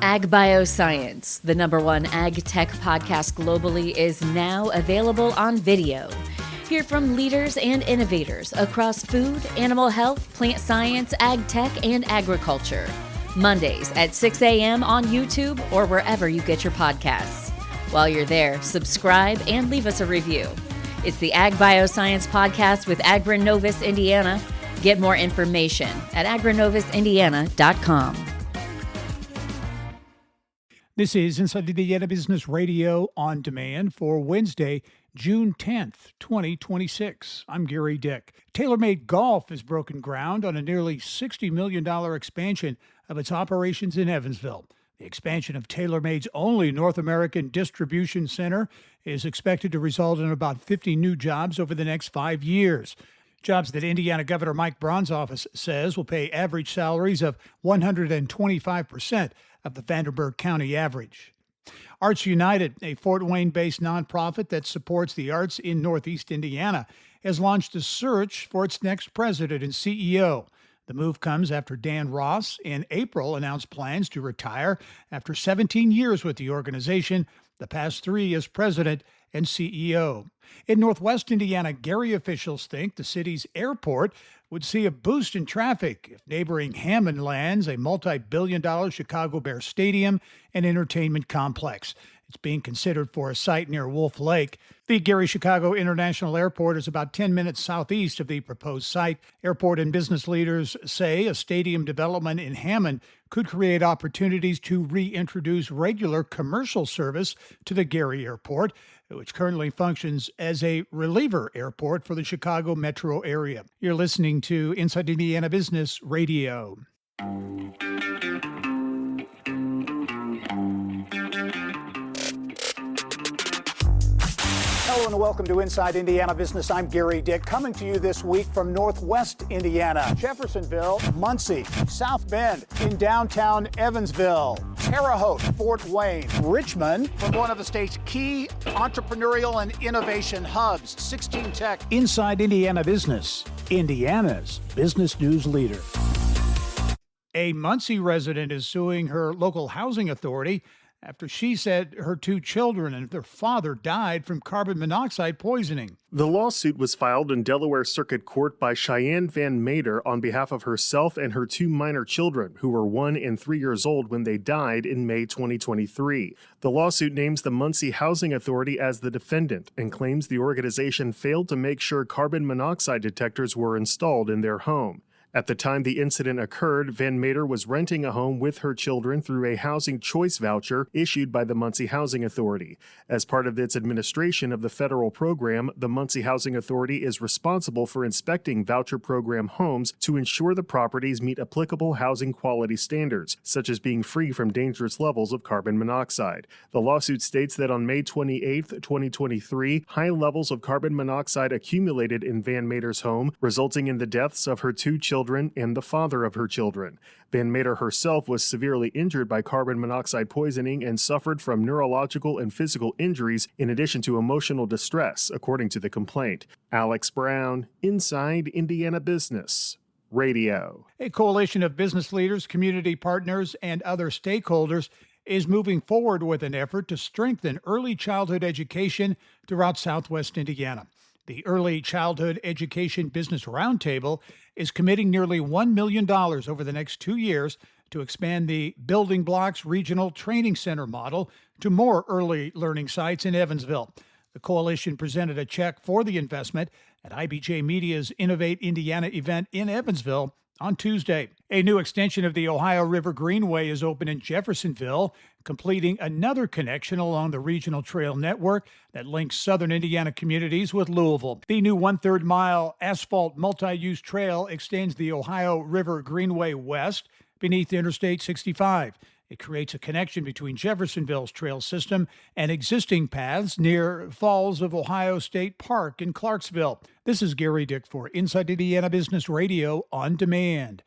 Ag Bioscience, the #1 ag tech podcast globally, is now available on video. Hear from leaders and innovators across food, animal health, plant science, ag tech, and agriculture. Mondays at 6 a.m. on YouTube or wherever you get your podcasts. While you're there, subscribe and leave us a review. It's the Ag Bioscience Podcast with Agronovis Indiana. Get more information at agronovisindiana.com. This is Inside Indiana Business Radio on demand for Wednesday, June 10th, 2026. I'm Gary Dick. TaylorMade Golf has broken ground on a nearly $60 million expansion of its operations in Evansville. The expansion of TaylorMade's only North American distribution center is expected to result in about 50 new jobs over the next 5 years. Jobs that Indiana Governor Mike Braun's office says will pay average salaries of 125% of the Vanderburgh County average. Arts United, a Fort Wayne-based nonprofit that supports the arts in Northeast Indiana, has launched a search for its next president and CEO. The move comes after Dan Ross in April announced plans to retire after 17 years with the organization, the past 3 as president and CEO. In Northwest Indiana, Gary officials think the city's airport would see a boost in traffic if neighboring Hammond lands a multi-billion-dollar Chicago Bears stadium and entertainment complex. It's being considered for a site near Wolf Lake. The Gary Chicago International Airport is about 10 minutes southeast of the proposed site. Airport and business leaders say a stadium development in Hammond could create opportunities to reintroduce regular commercial service to the Gary Airport, which currently functions as a reliever airport for the Chicago metro area. You're listening to Inside Indiana Business Radio. Hello and welcome to Inside Indiana Business. I'm Gary Dick, coming to you this week from Northwest Indiana, Jeffersonville, Muncie, South Bend, in downtown Evansville, Terre Haute, Fort Wayne, Richmond, from one of the state's key entrepreneurial and innovation hubs, 16 Tech. Inside Indiana Business, Indiana's business news leader. A Muncie resident is suing her local housing authority after she said her 2 children and their father died from carbon monoxide poisoning. The lawsuit was filed in Delaware Circuit Court by Cheyenne Van Mater on behalf of herself and her 2 minor children, who were 1 and 3 years old when they died in May 2023. The lawsuit names the Muncie Housing Authority as the defendant and claims the organization failed to make sure carbon monoxide detectors were installed in their home. At the time the incident occurred, Van Mater was renting a home with her children through a housing choice voucher issued by the Muncie Housing Authority. As part of its administration of the federal program, the Muncie Housing Authority is responsible for inspecting voucher program homes to ensure the properties meet applicable housing quality standards, such as being free from dangerous levels of carbon monoxide. The lawsuit states that on May 28, 2023, high levels of carbon monoxide accumulated in Van Mater's home, resulting in the deaths of her 2 children and the father of her children. Van Mater herself was severely injured by carbon monoxide poisoning and suffered from neurological and physical injuries in addition to emotional distress, according to the complaint. Alex Brown, Inside Indiana Business Radio. A coalition of business leaders, community partners, and other stakeholders is moving forward with an effort to strengthen early childhood education throughout Southwest Indiana. The Early Childhood Education Business Roundtable is committing nearly $1 million over the next 2 years to expand the Building Blocks Regional Training Center model to more early learning sites in Evansville. The coalition presented a check for the investment at IBJ Media's Innovate Indiana event in Evansville on Tuesday. A new extension of the Ohio River Greenway is open in Jeffersonville, completing another connection along the regional trail network that links southern Indiana communities with Louisville. The new 1/3 mile asphalt multi-use trail extends the Ohio River Greenway west beneath Interstate 65. It creates a connection between Jeffersonville's trail system and existing paths near Falls of Ohio State Park in Clarksville. This is Gary Dick for Inside Indiana Business Radio on Demand.